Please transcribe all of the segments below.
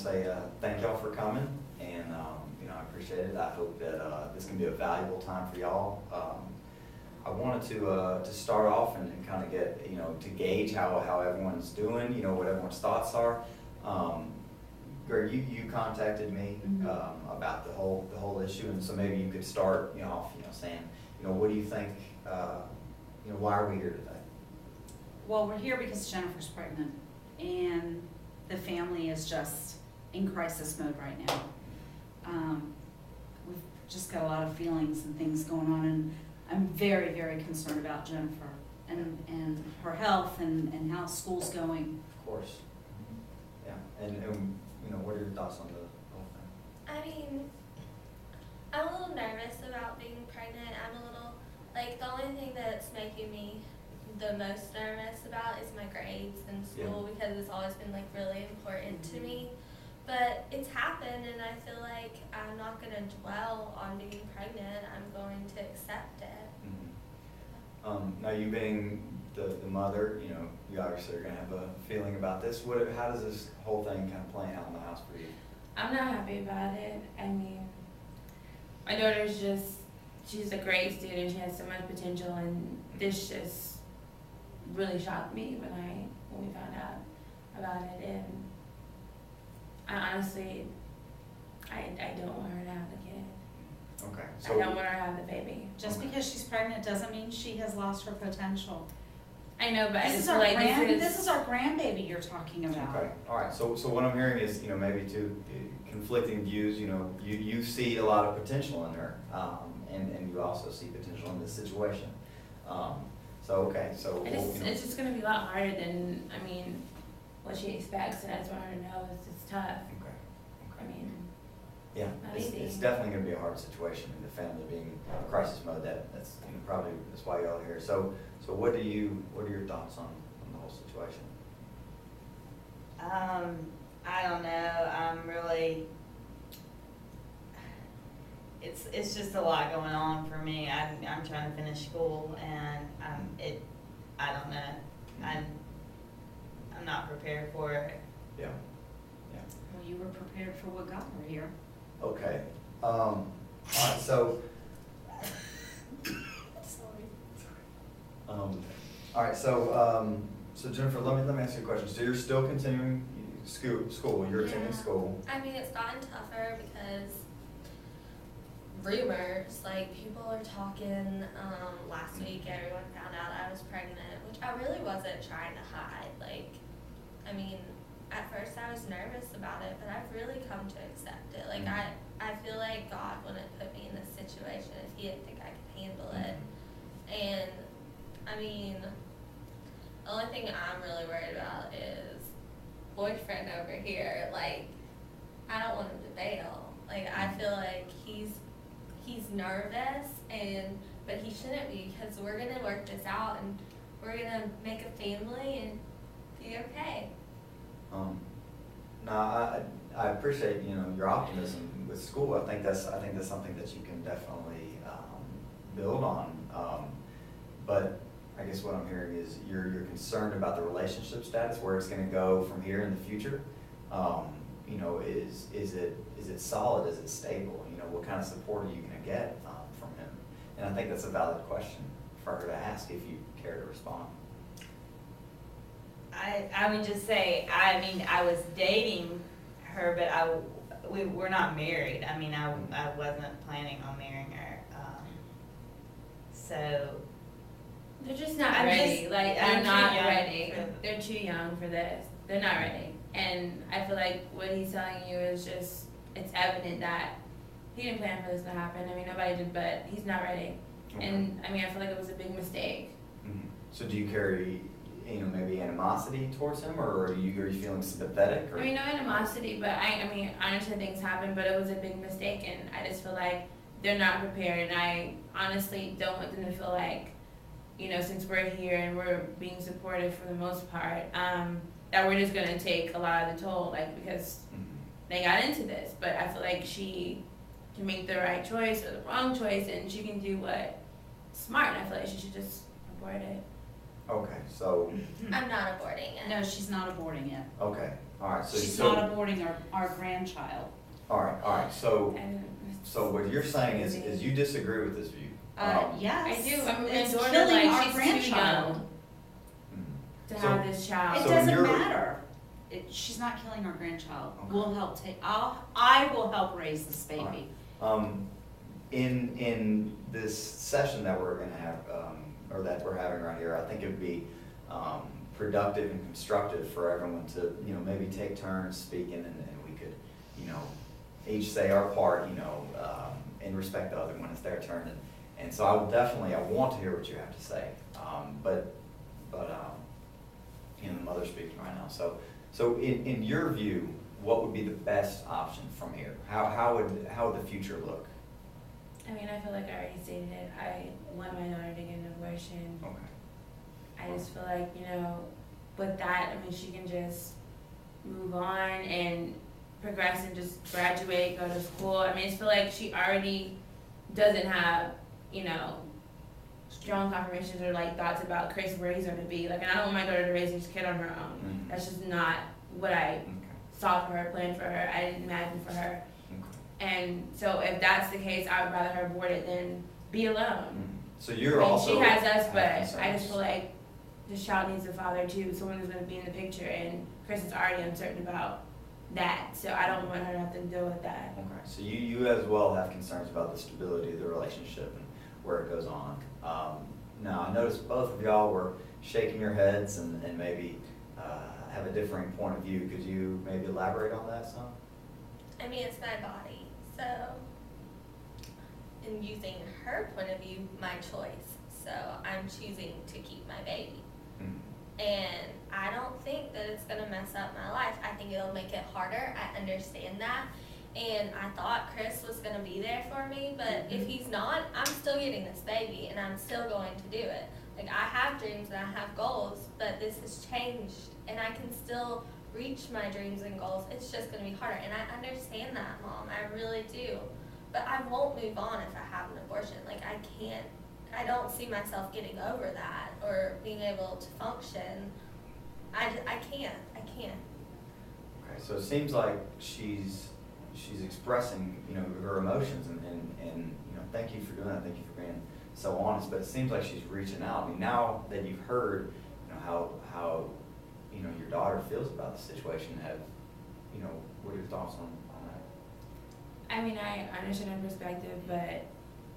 to say thank y'all for coming, and I appreciate it. I hope that this can be a valuable time for y'all. I wanted to start off and kind of get to gauge how everyone's doing, what everyone's thoughts are. Greg, you contacted me about the whole issue, and so maybe you could start off saying what do you think, why are we here today? Well, we're here because Jennifer's pregnant, and the family is just in crisis mode right now. We've just got a lot of feelings and things going on, and I'm very, very concerned about Jennifer and her health and how school's going. Of course. Yeah, and what are your thoughts on the whole thing? I mean, I'm a little nervous about being pregnant. I'm a little, the only thing that's making me the most nervous about is my grades in school, because it's always been really important to me. But it's happened, and I feel like I'm not going to dwell on being pregnant. I'm going to accept it. Now, you being the mother, you obviously are going to have a feeling about this. How does this whole thing kind of play out in the house for you? I'm not happy about it. I mean, my daughter's she's a great student. She has so much potential, and this just really shocked me when we found out about it. And I honestly, I don't want her to have the kid. Okay. So I don't want her to have the baby. Just because she's pregnant doesn't mean she has lost her potential. I know, but this is our grandbaby you're talking about. Okay. All right. So what I'm hearing is, maybe two conflicting views. You see a lot of potential in her, and you also see potential in this situation. It's just going to be a lot harder than what she expects, and I just want her to know it's tough. Okay. I mean, yeah, it's definitely going to be a hard situation, and the family being in crisis mode. That's probably that's why y'all are here. So what are your thoughts on the whole situation? I don't know. I'm really. It's just a lot going on for me. I'm trying to finish school, and I don't know. I'm not prepared for it. Yeah. Well, you were prepared for what got her here. Okay. All right. So. Sorry. All right. So Jennifer, let me ask you a question. So you're still continuing school. You're attending school. I mean, it's gotten tougher because rumors, people are talking. Last week, everyone found out I was pregnant, which I really wasn't trying to hide. At first I was nervous about it, but I've really come to accept it. I feel like God wouldn't put me in this situation if He didn't think I could handle it. And the only thing I'm really worried about is boyfriend over here. I don't want him to bail. I feel like he's nervous, but he shouldn't be, because we're gonna work this out, and we're gonna make a family and be okay. No, I appreciate your optimism with school. I think that's something that you can definitely build on. But I guess what I'm hearing is you're concerned about the relationship status, where it's going to go from here in the future. Is it solid? Is it stable? What kind of support are you going to get from him? And I think that's a valid question for her to ask if you care to respond. I would just say, I was dating her, but we're not married. I wasn't planning on marrying her. So they're just not ready. They're not ready. They're too young for this. They're not ready. And I feel like what he's telling you is just, it's evident that he didn't plan for this to happen. Nobody did, but he's not ready. Okay. And I feel like it was a big mistake. Mm-hmm. So do you carry, maybe animosity towards him, or are you feeling sympathetic? Or? No animosity, but I understand things happen, but it was a big mistake, and I just feel like they're not prepared, and I honestly don't want them to feel like, since we're here and we're being supportive for the most part, that we're just gonna take a lot of the toll, because they got into this. But I feel like she can make the right choice or the wrong choice, and she can do what's smart, and I feel like she should just abort it. Okay, so. I'm not aborting it. No, she's not aborting it. Okay. All right, so. She's so- not aborting our grandchild. All right, so, And so what you're saying is you disagree with this view? Yes. I do. I mean, It's my daughter, killing like, our she's too grandchild. young Mhm. to So- have this child. It So doesn't you're- matter. She's not killing our grandchild. Okay. We'll help I will help raise this baby. In this session that we're gonna have, or that we're having right here, I think it'd be productive and constructive for everyone to, maybe take turns speaking, and we could, each say our part, and respect the other when it's their turn. And so I want to hear what you have to say. But the mother's speaking right now. So in your view, what would be the best option from here? How would the future look? I mean, I feel like I already stated it. I want my daughter to get an abortion. Okay. I just feel like, with that, I mean, she can just move on and progress and just graduate, go to school. I mean, I just feel like she already doesn't have, strong confirmations or like thoughts about Chris, where he's going to be. Like, and I don't want my daughter to raise this kid on her own. Mhm. That's just not what I Okay. saw for her, planned for her, I didn't imagine for her. Okay. And so if that's the case, I would rather her abort it than be alone. Mhm. So you're I mean, also. she has us, have but I concerns. just feel like this child needs a father too, someone who's gonna be in the picture, and Chris is already uncertain about that, so I don't want her to have to deal with that. Okay, so you as well have concerns about the stability of the relationship and where it goes on. Now, I noticed both of y'all were shaking your heads and maybe have a differing point of view. Could you maybe elaborate on that some? I mean, it's my body, so in using her point of view, my choice. So I'm choosing to keep my baby. Mhm. And I don't think that it's gonna mess up my life. I think it'll make it harder. I understand that. And I thought Chris was gonna be there for me, but if he's not, I'm still getting this baby and I'm still going to do it. Like, I have dreams and I have goals, but this has changed and I can still reach my dreams and goals. It's just gonna be harder. And I understand that, Mom. I really do. But I won't move on if I have an abortion. Like, I don't see myself getting over that or being able to function. I can't. Okay, so it seems like she's expressing, her emotions and thank you for doing that. Thank you for being so honest. But it seems like she's reaching out. I mean, now that you've heard, how your daughter feels about the situation, what are your thoughts on that? I mean, I understand her perspective, but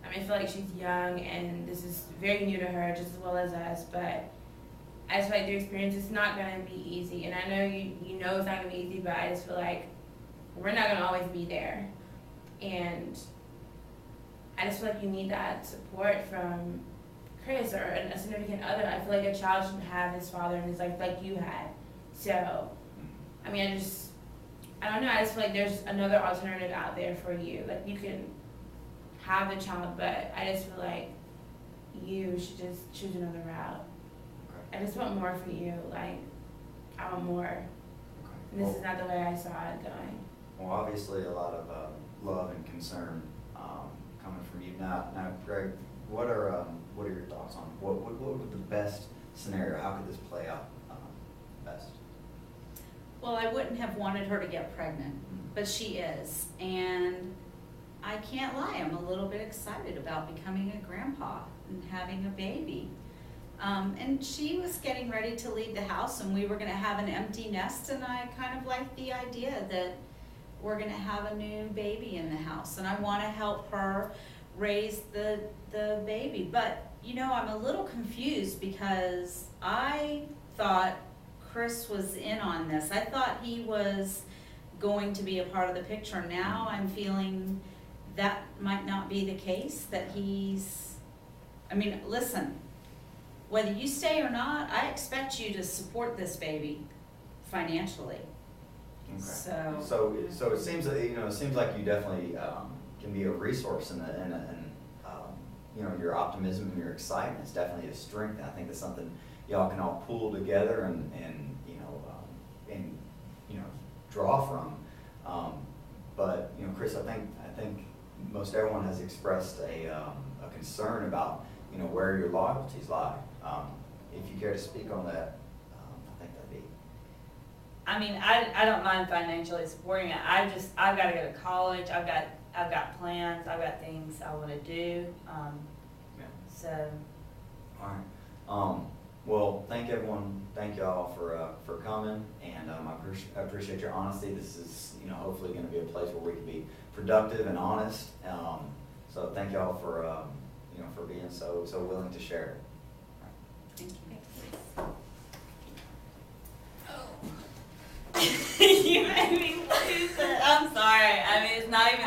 I feel like she's young and this is very new to her just as well as us, but I just feel like the experience is not going to be easy. And I know you know it's not going to be easy, but I just feel like we're not going to always be there. And I just feel like you need that support from Chris or a significant other. I feel like a child should have his father in his life like you had. So, I mean, I don't know, I just feel like there's another alternative out there for you. Like, you can have the child, but I just feel like you should just choose another route. Okay. I just want more for you. Like, I want more. Okay. And this is not the way I saw it going. Well, obviously, a lot of love and concern coming from you. Now, Greg, what are your thoughts on what would the best scenario? How could this play out best? Well, I wouldn't have wanted her to get pregnant, but she is. And I can't lie, I'm a little bit excited about becoming a grandpa and having a baby. And she was getting ready to leave the house and we were gonna have an empty nest, and I kind of like the idea that we're gonna have a new baby in the house and I wanna help her raise the baby. But, I'm a little confused because I thought Chris was in on this. I thought he was going to be a part of the picture. Now I'm feeling that might not be the case, that listen, whether you stay or not, I expect you to support this baby financially. Okay. So it seems that it seems like you definitely can be a resource and your optimism and your excitement is definitely a strength. And I think that's something y'all can all pull together and draw from. But Chris, I think most everyone has expressed a concern about where your loyalties lie. If you care to speak on that, I think that'd be. I mean, I don't mind financially supporting it. I've got to go to college. I've got plans. I've got things I want to do. Yeah. So. All right. Well, thank everyone. Thank y'all for coming, and I appreciate your honesty. This is, you know, hopefully going to be a place where we can be productive and honest. So thank y'all for you know, for being so willing to share it. Thank you. You made me lose it. I'm sorry. I mean, it's not even.